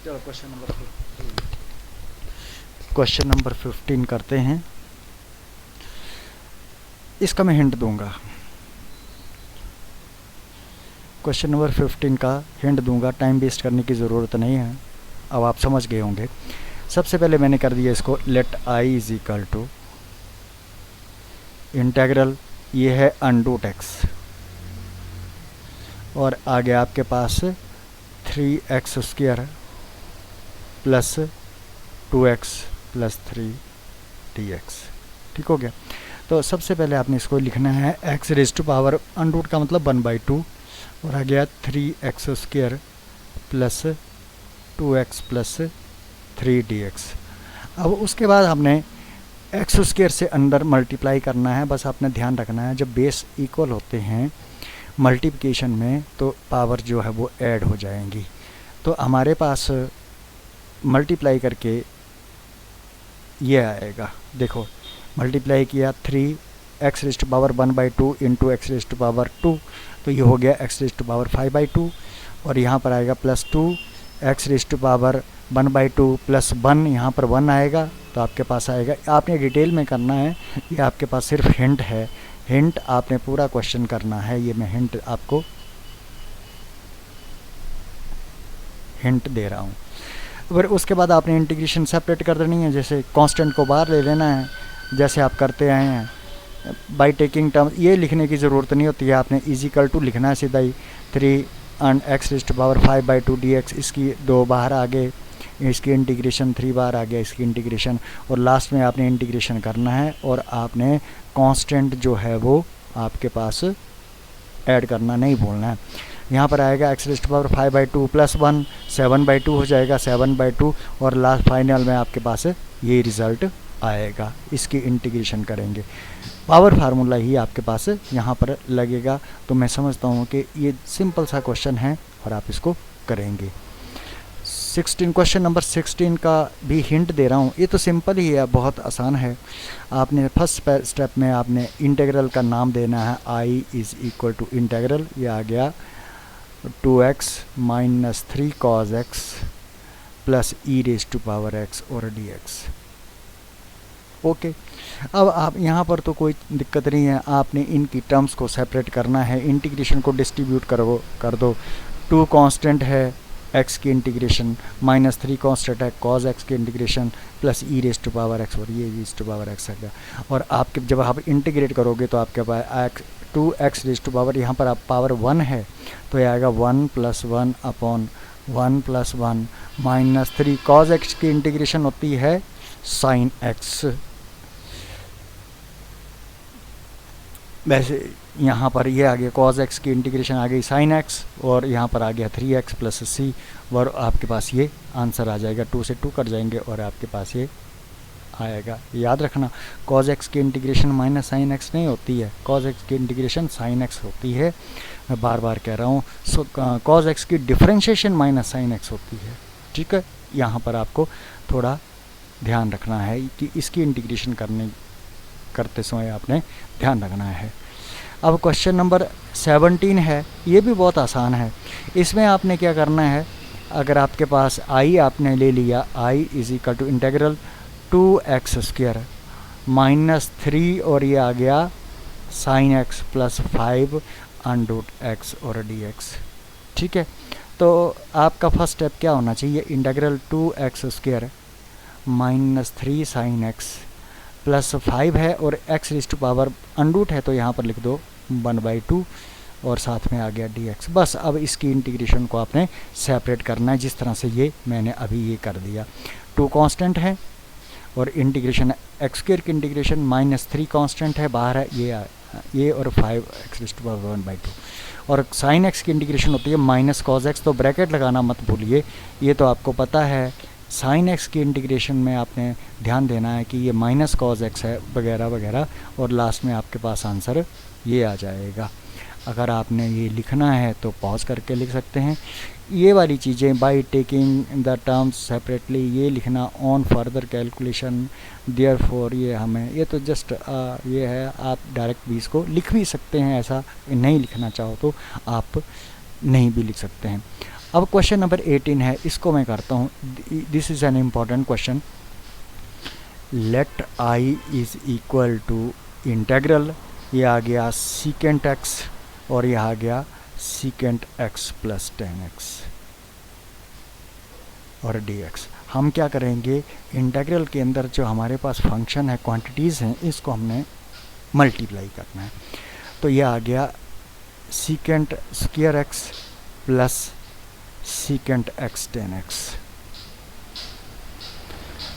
चलो question number 15 करते हैं। इसका मैं हिंट दूंगा, क्वेश्चन नंबर 15 का हिंट दूंगा, टाइम वेस्ट करने की ज़रूरत नहीं है, अब आप समझ गए होंगे। सबसे पहले मैंने कर दिया इसको let I is equal to integral, ये है अंडूट एक्स, और आगे आपके पास 3x square plus 2x plus 3dx। ठीक हो गया। तो सबसे पहले आपने इसको लिखना है x रेज टू पावर अंडूट का मतलब 1/2 और आ गया 3x square plus 2x plus 3dx। अब उसके बाद हमने एक्स स्क्वायर से अंदर मल्टीप्लाई करना है। बस आपने ध्यान रखना है जब बेस इक्वल होते हैं मल्टीप्लिकेशन में तो पावर जो है वो ऐड हो जाएंगी। तो हमारे पास मल्टीप्लाई करके ये आएगा, देखो मल्टीप्लाई किया 3x raise to power 1/2 into x raise to power 2, तो ये हो गया x रेज टू पावर 5/2, और यहाँ पर आएगा plus 2x raise to power 1/2 plus 1, यहाँ पर 1 आएगा तो आपके पास आएगा। आपने डिटेल में करना है, ये आपके पास सिर्फ हिंट है, हिंट आपने पूरा क्वेश्चन करना है। ये मैं हिंट आपको हिंट दे रहा हूँ। फिर उसके बाद आपने इंटीग्रेशन सेपरेट कर देनी है, जैसे कांस्टेंट को बाहर ले लेना है जैसे आप करते आए हैं बाय टेकिंग टर्म। ये लिखने की ज़रूरत नहीं होती है, आपने इजिकल टू लिखना है सीधा ही 3x raise to power 5/2 dx। इसकी 2 बाहर आ गए, इसकी इंटीग्रेशन 3 बार आ गया इसकी इंटीग्रेशन, और लास्ट में आपने इंटीग्रेशन करना है और आपने कांस्टेंट जो है वो आपके पास ऐड करना नहीं भूलना है। यहाँ पर आएगा x raise to power 5/2 plus 1 7/2 हो जाएगा 7/2, और लास्ट फाइनल में आपके पास ये रिज़ल्ट आएगा। इसकी इंटीग्रेशन करेंगे, पावर फार्मूला ही आपके पास यहाँ पर लगेगा। तो मैं समझता हूँ कि ये सिंपल सा क्वेश्चन है और आप इसको करेंगे। 16 क्वेश्चन नंबर 16 का भी हिंट दे रहा हूँ, ये तो सिंपल ही है, बहुत आसान है। आपने फर्स्ट स्टेप में आपने इंटीग्रल का नाम देना है i is equal to integral, ये आ गया 2x minus 3 cos x plus e raise to power x और dx। ओके अब आप यहाँ पर तो कोई दिक्कत नहीं है, आपने इनकी टर्म्स को सेपरेट करना है, इंटीग्रेशन को डिस्ट्रीब्यूट कर दो। 2 कांस्टेंट है x की इंटीग्रेशन, माइनस 3 कांस्टेंट है cos x की integration, plus e raise to power x और ये रेज टू पावर x है। और आपके जब आप इंटीग्रेट करोगे तो आपके पास 2x रेज टू पावर, यहाँ पर आप पावर 1 है तो ये आएगा 1 + 1 अपॉन 1 + 1 माइनस 3 cos x की इंटीग्रेशन होती है sin x। वैसे यहाँ पर ये आ गया cos x की इंटीग्रेशन आ गई sin x, और यहाँ पर आ गया 3x प्लस c, और आपके पास ये आंसर आ जाएगा। 2 से 2 कट जाएंगे और आपके पास ये आएगा। याद रखना cos x की इंटीग्रेशन माइनस sin x नहीं होती है, cos x की इंटीग्रेशन sin x होती है। मैं बार बार कह रहा हूँ, cos x की डिफरेंशिएशन माइनस sin x होती है। ठीक है, यहाँ पर आपको थोड़ा ध्यान रखना है कि इसकी इंटीग्रेशन करते समय आपने ध्यान रखना है। अब क्वेश्चन नंबर 17 है, ये भी बहुत आसान है। इसमें आपने क्या करना है, अगर आपके पास i आपने ले लिया, i is equal to integral 2x square minus 3 और ये आ गया sin x plus 5 under root x और dx। ठीक है, तो आपका फर्स्ट स्टेप क्या होना चाहिए, integral 2x square minus 3 sin x plus 5 है और x रेज टू पावर अंडूट है तो यहाँ पर लिख दो 1/2 और साथ में आ गया dx। बस अब इसकी इंटीग्रेशन को आपने सेपरेट करना है, जिस तरह से ये मैंने अभी ये कर दिया। 2 कांस्टेंट है और इंटीग्रेशन x स्क्वायर की इंटीग्रेशन माइनस 3 कांस्टेंट है बाहर है ये और 5x रेज टू पावर 1/2, और sin x की इंटीग्रेशन होती है माइनस cos x, तो ब्रैकेट लगाना मत भूलिए, ये तो आपको पता है। sin x की इंटीग्रेशन में आपने ध्यान देना है कि ये माइनस cos x है वगैरह वगैरह, और लास्ट में आपके पास आंसर ये आ जाएगा। अगर आपने ये लिखना है तो पॉज करके लिख सकते हैं। ये वाली चीज़ें by taking the terms separately ये लिखना ऑन फर्दर कैलकुलेशन देयरफॉर, ये हमें ये तो जस्ट ये है, आप डायरेक्ट भी इसको लिख भी सकते हैं, ऐसा नहीं लिखना चाहो तो आप नहीं भी लिख सकते हैं। अब क्वेश्चन नंबर 18 है, इसको मैं करता हूँ। This is an important question. Let I is equal to integral, ये आ गया सीकेंट एक्स और यह आ गया secant x plus tan x और डी एक्स। हम क्या करेंगे, इंटेग्रल के अंदर जो हमारे पास फंक्शन है, क्वांटिटीज़ हैं, इसको हमने मल्टीप्लाई करना है। तो यह आ गया secant square x plus secant x ten x.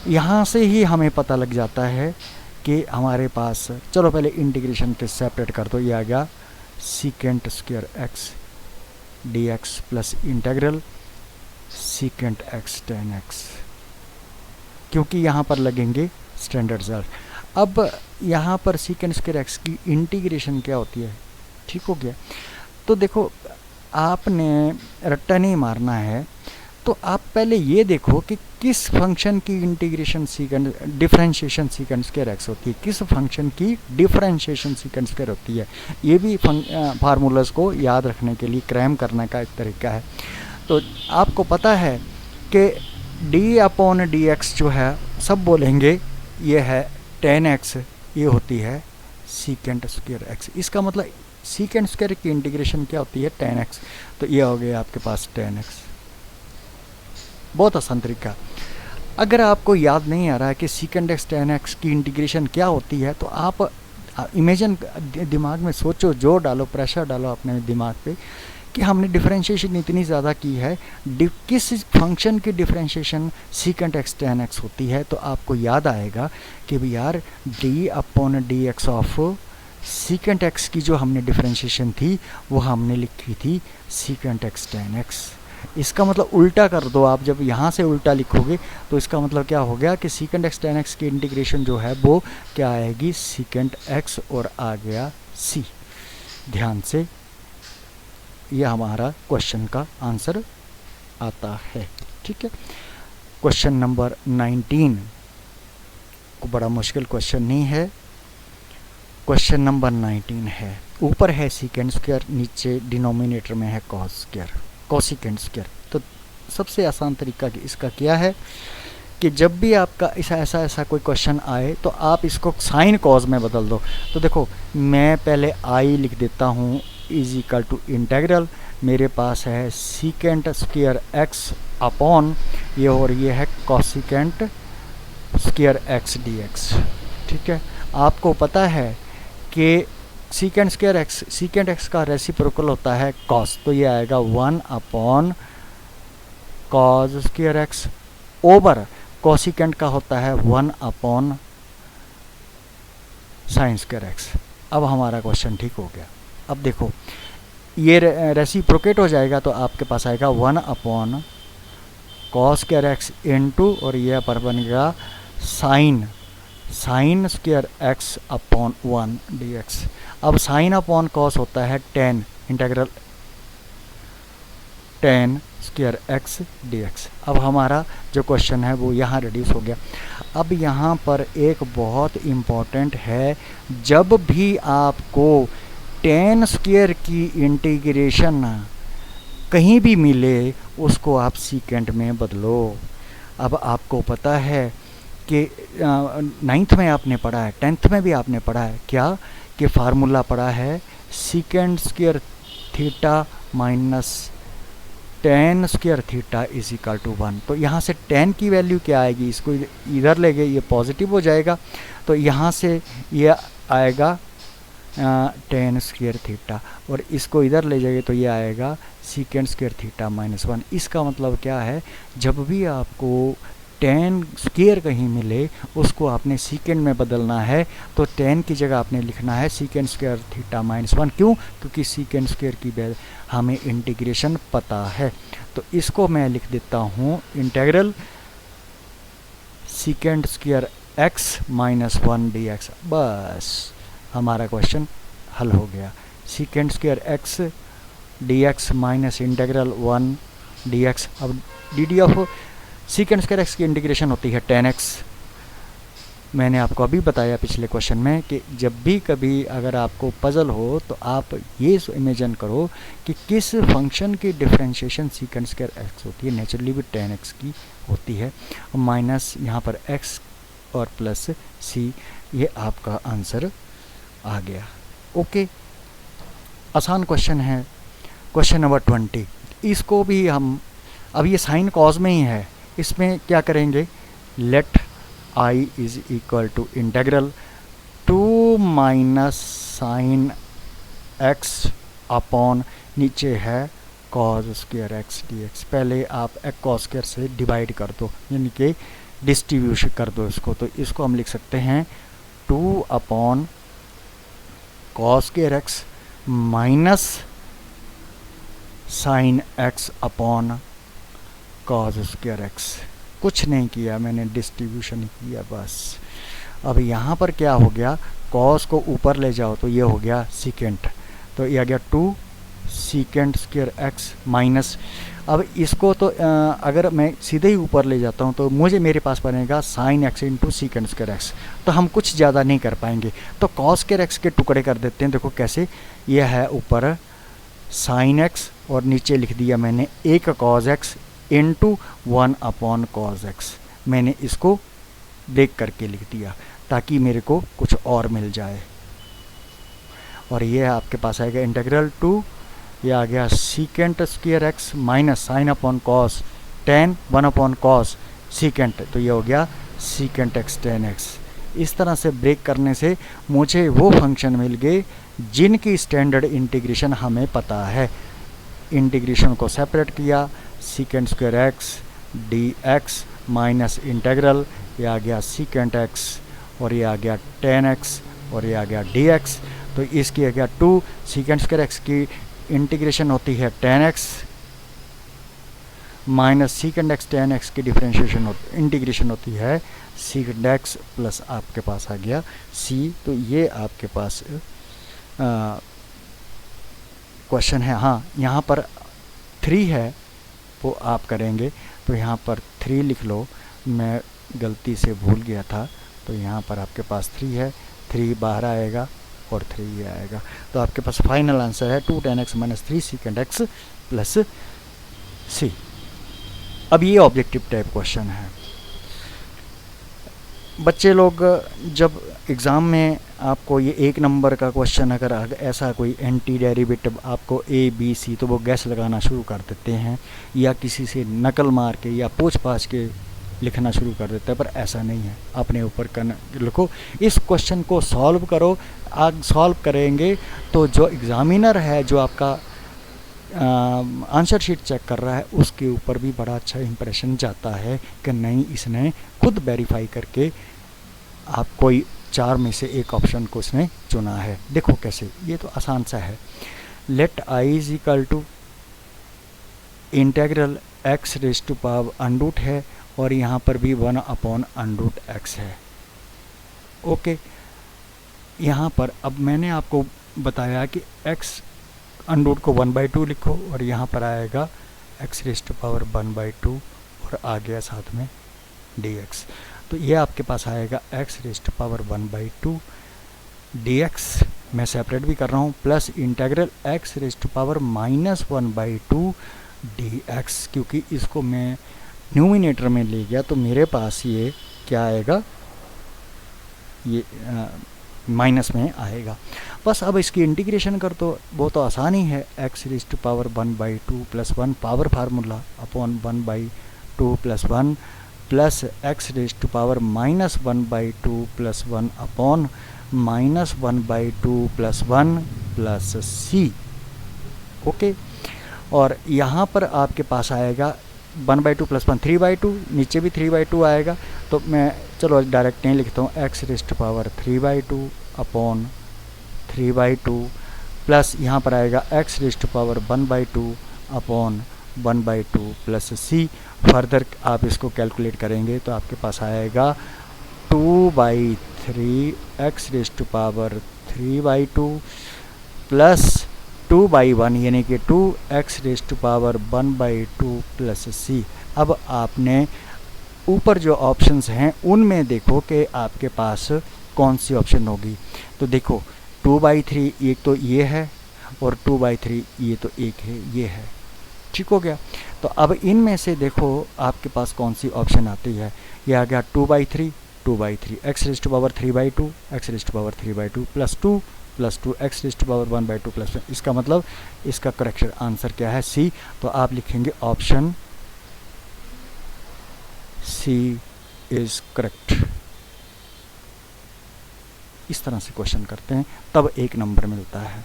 यहाँ से ही हमें पता लग जाता है कि हमारे पास, चलो पहले इंटीग्रेशन के सेपरेट कर दो, ये आ गया secant square x d x plus integral secant x ten x, क्योंकि यहाँ पर लगेंगे स्टैंडर्ड रिजल्ट। अब यहाँ पर सीकेंट स्क्वायर एक्स की इंटीग्रेशन क्या होती है, ठीक हो गया। तो देखो आपने रट्टा नहीं मारना है, तो आप पहले ये देखो कि किस फंक्शन की integration secant differentiation secant square x होती है, किस फंक्शन की डिफरेंशिएशन सीकेंट स्क्वायर होती है। ये भी फार्मूलाज को याद रखने के लिए क्रैम करने का एक तरीका है। तो आपको पता है कि डी अपॉन डी एक्स जो है, सब बोलेंगे ये है टेन एक्स, ये होती है सीकेंट स्क्वायर एक्स। इसका मतलब सीकेंट स्क्वायर की इंटीग्रेशन क्या होती है, टेन एक्स। तो ये हो गया आपके पास टेन एक्स। बहुत आसान तरीका। अगर आपको याद नहीं आ रहा है कि सीकेंट एक्स टेन एक्स की इंटीग्रेशन क्या होती है, तो आप इमेजिन दिमाग में सोचो, जोर डालो, प्रेशर डालो अपने दिमाग पे कि हमने डिफरेंशिएशन इतनी ज़्यादा की है, किस फंक्शन की differentiation secant x ten x होती है, तो आपको याद आएगा कि भाई यार D upon D x of secant x की जो हमने डिफरेंशिएशन थी वो हमने लिखी थी सीकेंट एक्स टेन एक्स। इसका मतलब उल्टा कर दो आप, जब यहाँ से उल्टा लिखोगे तो इसका मतलब क्या हो गया कि सीकेंट एक्स टेन एक्स की इंटीग्रेशन जो है वो क्या आएगी, सीकेंट एक्स और आ गया सी। ध्यान से, यह हमारा क्वेश्चन का आंसर आता है। ठीक है, क्वेश्चन नंबर 19 को बड़ा मुश्किल क्वेश्चन नहीं है। क्वेश्चन नंबर 19 है, ऊपर है सीकेंट स्क्वायर, नीचे डिनोमिनेटर में है कॉस स्क्वायर, कोसिकेंट स्क्वायर। तो सबसे आसान तरीका इसका क्या है कि जब भी आपका ऐसा कोई क्वेश्चन आए तो आप इसको साइन कॉज में बदल दो। तो देखो मैं पहले आई लिख देता हूँ इज इक्वल टू इंटेग्रल, मेरे पास है सीकेंट स्क्वायर एक्स अपॉन ये, और ये है cosecant square x d x. ठीक है, आपको पता है कि secant square x, secant x का रेसिप्रोकल होता है कॉस, तो ये आएगा 1 upon cos square x over cosecant का होता है 1 अपॉन साइन स्क्वायर एक्स। अब हमारा क्वेश्चन ठीक हो गया। अब देखो ये रेसिप्रोकेट हो जाएगा तो आपके पास आएगा 1 upon cos square x into, और ये पर बनेगा sine square x upon 1 d x. अब साइन अपॉन कॉस होता है ten, integral ten square x d x. अब हमारा जो क्वेश्चन है वो यहाँ रिड्यूस हो गया। अब यहाँ पर एक बहुत इम्पॉर्टेंट है, जब भी आपको टेन स्क्वायर की इंटीग्रेशन कहीं भी मिले उसको आप सीकेंट में बदलो। अब आपको पता है कि 9th में आपने पढ़ा है, 10th में भी आपने पढ़ा है क्या, कि फार्मूला पढ़ा है secant square theta minus tan square theta is equal to 1। तो यहाँ से टेन की वैल्यू क्या आएगी, इसको इधर ले गए, ये पॉजिटिव हो जाएगा, तो यहाँ से ये आएगा टेन स्क्वायर थीटा, और इसको इधर ले जाइए तो ये आएगा सीकेंट स्क्वायर थीटा माइनस 1। इसका मतलब क्या है, जब भी आपको टेन स्क्वायर कहीं मिले उसको आपने सीकेंट में बदलना है, तो टेन की जगह आपने लिखना है सीकेंट स्क्वायर थीटा माइनस 1। क्यों, क्योंकि सीकेंट स्क्वायर की हमें इंटीग्रेशन पता है। तो इसको मैं लिख देता हूँ integral secant square x minus 1 d x. बस हमारा क्वेश्चन हल हो गया। Secant square x d x minus integral 1 d x. अब d d of secant square x की इंटीग्रेशन होती है टेन एक्स, मैंने आपको अभी बताया पिछले क्वेश्चन में कि जब भी कभी अगर आपको पजल हो तो आप ये इमेजिन करो कि किस फंक्शन की डिफरेंशिएशन सीकेंड स्क्वायर एक्स होती है, नेचुरली भी tan x की होती है, माइनस यहाँ पर x और प्लस c, ये आपका आंसर आ गया। ओके, आसान क्वेश्चन है। क्वेश्चन नंबर 20, इसको भी हम, अब ये साइन कॉज में ही है, इसमें क्या करेंगे, let I is equal to integral 2 minus sine x upon नीचे है cos square x d x. पहले आप कॉज स्क्वायर से डिवाइड कर दो, यानी कि डिस्ट्रीब्यूशन कर दो इसको, तो इसको हम लिख सकते हैं 2 upon cos square x minus sine x upon cos square x. कुछ नहीं किया मैंने, डिस्ट्रीब्यूशन ही किया बस। अब यहाँ पर क्या हो गया, कॉस को ऊपर ले जाओ तो ये हो गया सीकेंट, तो ये आ गया 2 सीकेंट स्क्वायर एक्स माइनस, अब इसको तो अगर मैं सीधे ही ऊपर ले जाता हूँ तो मेरे पास बनेगा sine x into secant square x, तो हम कुछ ज़्यादा नहीं कर पाएंगे, तो कॉस स्क्वायर एक्स के टुकड़े कर देते हैं। देखो कैसे, ये है ऊपर साइन एक्स और नीचे लिख दिया मैंने एक cos x into 1 upon cos x, मैंने इसको ब्रेक करके लिख दिया ताकि मेरे को कुछ और मिल जाए। और ये आपके पास आएगा इंटीग्रल 2, ये आ गया secant square x minus sine upon cos tan 1 upon cos secant, तो ये हो गया सीकेंट एक्स टेन एक्स। इस तरह से ब्रेक करने से मुझे वो फंक्शन मिल गए जिनकी स्टैंडर्ड इंटीग्रेशन हमें पता है। इंटीग्रेशन को सेपरेट किया, secant square x d x minus integral, ये आ गया सीकेंट एक्स और ये आ गया टेन एक्स और ये आ गया डी एक्स, तो इसकी आ गया 2 सीकेंट स्क्वायर एक्स की इंटीग्रेशन होती है ten x minus secant x ten x की डिफरेंशिएशन इंटीग्रेशन होती है सीकेंट एक्स प्लस आपके पास आ गया सी। तो ये आपके पास क्वेश्चन है। हाँ, यहाँ पर 3 है वो आप करेंगे, तो यहाँ पर 3 लिख लो, मैं गलती से भूल गया था, तो यहाँ पर आपके पास 3 है, 3 बाहर आएगा और 3 ये आएगा, तो आपके पास फाइनल आंसर है 2 tan x minus 3 secant x plus c. अब ये ऑब्जेक्टिव टाइप क्वेश्चन है। बच्चे लोग जब एग्ज़ाम में आपको ये 1 नंबर का क्वेश्चन अगर ऐसा कोई एंटी डेरिवेटिव आपको ए बी सी, तो वो गैस लगाना शुरू कर देते हैं या किसी से नकल मार के या पूछ पाछ के लिखना शुरू कर देते हैं, पर ऐसा नहीं है, अपने ऊपर लिखो, इस क्वेश्चन को सॉल्व करो। आज सॉल्व करेंगे तो जो एग्ज़ामिनर है, जो आपका आंसर शीट चेक कर रहा है, उसके ऊपर भी बड़ा अच्छा इंप्रेशन जाता है कि नहीं, इसने खुद वेरीफाई करके आप कोई 4 में से एक ऑप्शन को इसने चुना है। देखो कैसे, ये तो आसान सा है। Let I is equal to integral x raise to power under root है और यहाँ पर भी 1 अपॉन अंडरूट एक्स है। ओके, यहाँ पर अब मैंने आपको बताया कि एक्स अंडरूट को 1/2 लिखो और यहाँ पर आएगा एक्स रेज टू पावर 1/2 और आ गया साथ में dx, तो ये आपके पास आएगा x raise to power 1/2 dx, मैं सेपरेट भी कर रहा हूँ, plus integral x raise to power minus 1/2 dx, क्योंकि इसको मैं न्यूमिनेटर में ले गया तो मेरे पास ये क्या आएगा, ये माइनस में आएगा। बस अब इसकी इंटीग्रेशन कर दो, वो तो आसान ही है, x raise to power 1/2 plus 1 power formula upon 1/2 plus 1 plus x raise to power minus 1/2 plus 1 upon minus 1/2 plus 1 plus c. Okay, और यहाँ पर आपके पास आएगा 1/2 प्लस 1 3/2, नीचे भी 3/2 आएगा, तो मैं चलो डायरेक्ट नहीं लिखता हूँ, x raise to power 3/2 upon 3/2 plus यहाँ पर आएगा x raise to power 1/2 upon 1/2 plus c. Further आप इसको कैलकुलेट करेंगे तो आपके पास आएगा 2/3 x raise to power 3/2 plus 2/1 यानी कि 2 x raise to power 1/2 plus c. अब आपने ऊपर जो ऑप्शंस हैं उनमें देखो कि आपके पास कौन सी ऑप्शन होगी। तो देखो 2/3 एक तो ये है और 2/3 ये तो एक है, ये है, ठीक हो गया। तो अब इनमें से देखो आपके पास कौन सी ऑप्शन आती है। ये आ गया 2/3 x⁻³ x⁻³ plus 2 x⁻² plus 1। इसका मतलब इसका करेक्ट आंसर क्या है, सी। तो आप लिखेंगे ऑप्शन सी इज करेक्ट। इस तरह से क्वेश्चन करते हैं तब 1 नंबर मिलता है।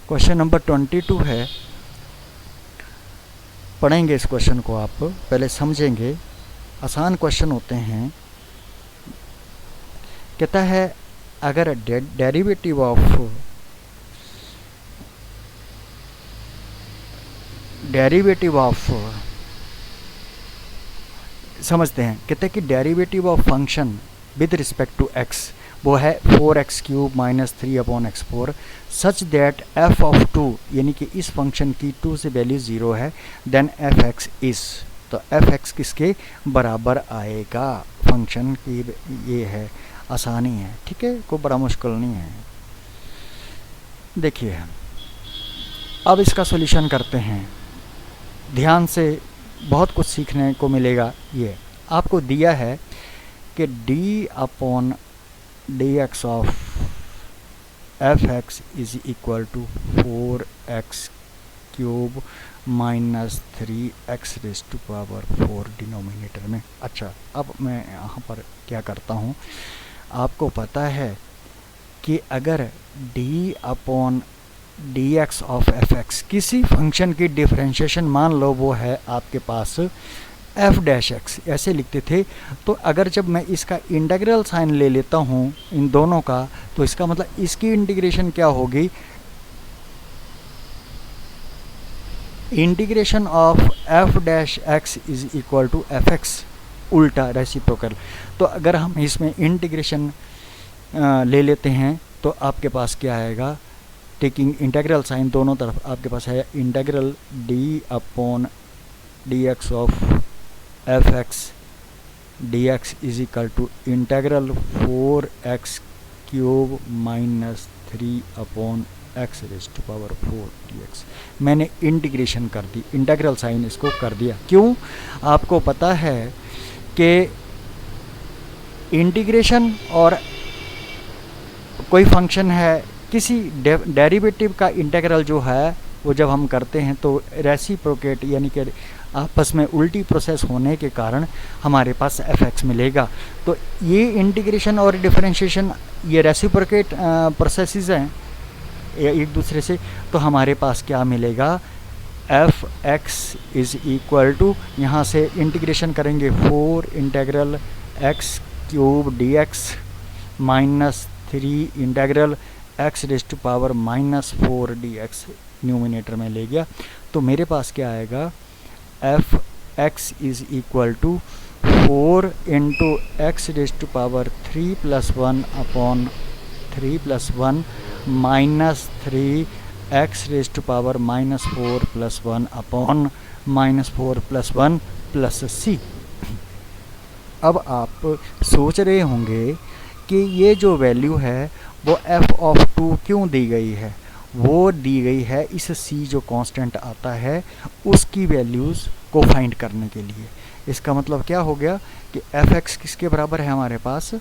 क्वेश्चन नंबर 22 है, पढ़ेंगे इस क्वेश्चन को, आप पहले समझेंगे, आसान क्वेश्चन होते हैं। कहता है अगर डेरिवेटिव ऑफ समझते हैं, कहते हैं कि derivative of function with respect to x वो है 4x³ minus 3/x4 such that f of 2 यानी कि इस फंक्शन की 2 से वैल्यू 0 है, देन fx इज, तो fx किसके बराबर आएगा। फंक्शन की ये है, आसानी है, ठीक है, कोई बड़ा मुश्किल नहीं है। देखिए अब इसका सॉल्यूशन करते हैं, ध्यान से बहुत कुछ सीखने को मिलेगा। ये आपको दिया है कि d/dx of fx is equal to 4x³ minus 3x⁴ denominator में। अच्छा, अब मैं यहाँ पर क्या करता हूँ, आपको पता है कि अगर d/dx ऑफ fx किसी फंक्शन की डिफरेंशिएशन मान लो वो है आपके पास f'(x) ऐसे लिखते थे, तो अगर जब मैं इसका इंटीग्रल साइन ले लेता हूँ इन दोनों का, तो इसका मतलब इसकी इंटीग्रेशन क्या होगी, integration of f'(x) is equal to fx, उल्टा रेसिप्रोकल। तो अगर हम इसमें इंटीग्रेशन ले लेते हैं तो आपके पास क्या आएगा, टेकिंग इंटीग्रल साइन दोनों तरफ आपके पास है integral d/dx of fx dx is equal to integral 4x³ minus 3/x⁴ dx। मैंने इंटीग्रेशन कर दी, इंटीग्रल साइन इसको कर दिया। क्यों, आपको पता है कि इंटीग्रेशन और कोई फंक्शन है, किसी डेरिवेटिव का इंटीग्रल जो है वो जब हम करते हैं तो रेसिप्रोकेट यानी कि आपस में उल्टी प्रोसेस होने के कारण हमारे पास fx मिलेगा। तो ये इंटीग्रेशन और डिफरेंशिएशन ये रेसिप्रोकेट प्रोसेसेस हैं एक दूसरे से, तो हमारे पास क्या मिलेगा, fx इज इक्वल टू, यहाँ से इंटीग्रेशन करेंगे 4 integral x³ dx minus 3 integral x⁻⁻⁴ dx numerator में ले गया। तो मेरे पास क्या आएगा, fx is equal to 4 into x⁻³ plus 1/3+1 minus 3x⁻⁻⁴ plus 1/-4 plus 1 plus c। अब आप सोच रहे होंगे कि ये जो वैल्यू है वो f ऑफ 2 क्यों दी गई है, वो दी गई है इस c जो कांस्टेंट आता है उसकी वैल्यूज़ को फाइंड करने के लिए। इसका मतलब क्या हो गया कि fx किसके बराबर है हमारे पास,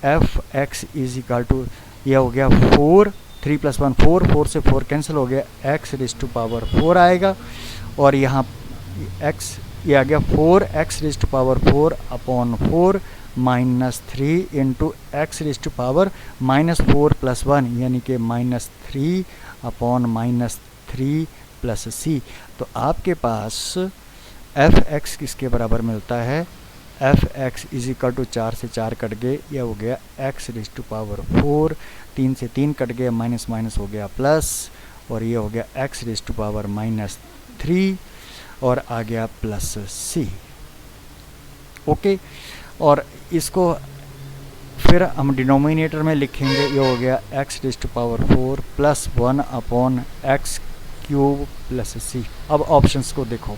fx इज इक्वल टू, यह हो गया 4 3+1 4 से 4 कैंसिल हो गया, x⁻⁴ आएगा, और यहाँ x ये आ गया 4x⁻⁴/4 minus 3 into x⁻⁻⁴ plus 1 यानी कि -3/-3 प्लस c। तो आपके पास fx किसके बराबर मिलता है, fx इज इक्वल टू 4 से 4 कट गए, यह हो गया x⁻⁴, 3 से 3 कट गए, माइनस माइनस हो गया प्लस, और ये हो गया x⁻⁻³ और आ गया प्लस c। ओके, और इसको फिर हम डिनोमिनेटर में लिखेंगे, ये हो गया x⁻⁴ plus 1/x³ plus c। अब ऑप्शंस को देखो,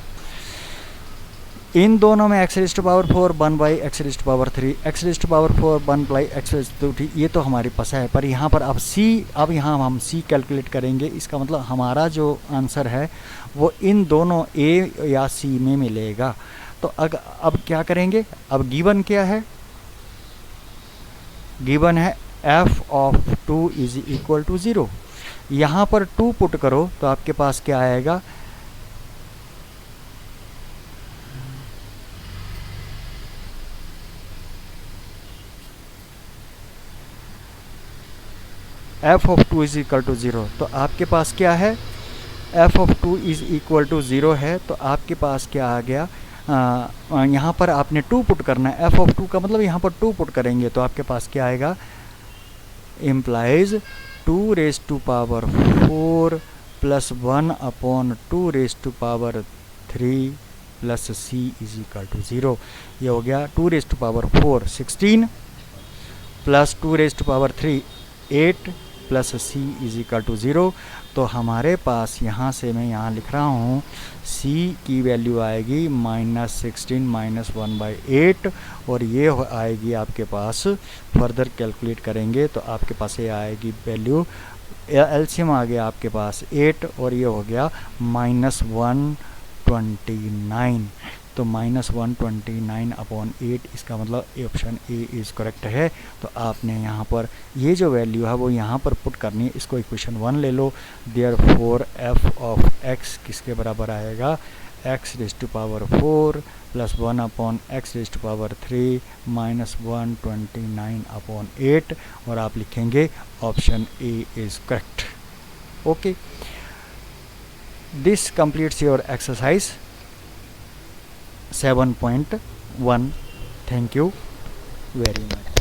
इन दोनों में x raise to power 4 1 by x raise to power 3, x raise to power 4 1 by x raise to 3, ये तो हमारे पास है। पर यहाँ पर अब यहाँ हम सी कैलकुलेट करेंगे। इसका मतलब हमारा जो आंसर है वो इन दोनों ए या सी में मिलेगा। तो अब क्या करेंगे, अब गिवन क्या है, गिवन है f of 2 is equal to 0। यहाँ पर 2 पुट करो तो आपके पास क्या आएगा, f of 2 is equal to 0। तो आपके पास क्या है, f of 2 is equal to 0 है। तो आपके पास क्या आ गया, यहाँ पर आपने 2 पुट करना है। f ऑफ 2 का मतलब यहाँ पर 2 पुट करेंगे तो आपके पास क्या आएगा, implies 2 raise to power 4 plus 1 upon 2 raise to power 3 plus c is equal to 0। ये हो गया 2 raise to power 4 16 plus 2 raise to power 3 8 plus c is equal to 0। तो हमारे पास यहाँ से मैं यहाँ लिख रहा हूँ c की वैल्यू आएगी -16 -1/8 और ये आएगी आपके पास, फर्दर कैलकुलेट करेंगे तो आपके पास ये आएगी वैल्यू, एलसीएम आ गया आपके पास 8 और ये हो गया -129। तो -129 अपॉन 8, इसका मतलब ऑप्शन ए इज़ करेक्ट है। तो आपने यहाँ पर ये जो वैल्यू है वो यहाँ पर पुट करनी है, इसको इक्वेशन 1 ले लो। देयरफॉर f ऑफ x किसके बराबर आएगा, x raise to power 4 plus 1 upon x raise to power 3 -129 upon 8 और आप लिखेंगे option A is correct. Okay, this completes your exercise 7.1. Thank you very much.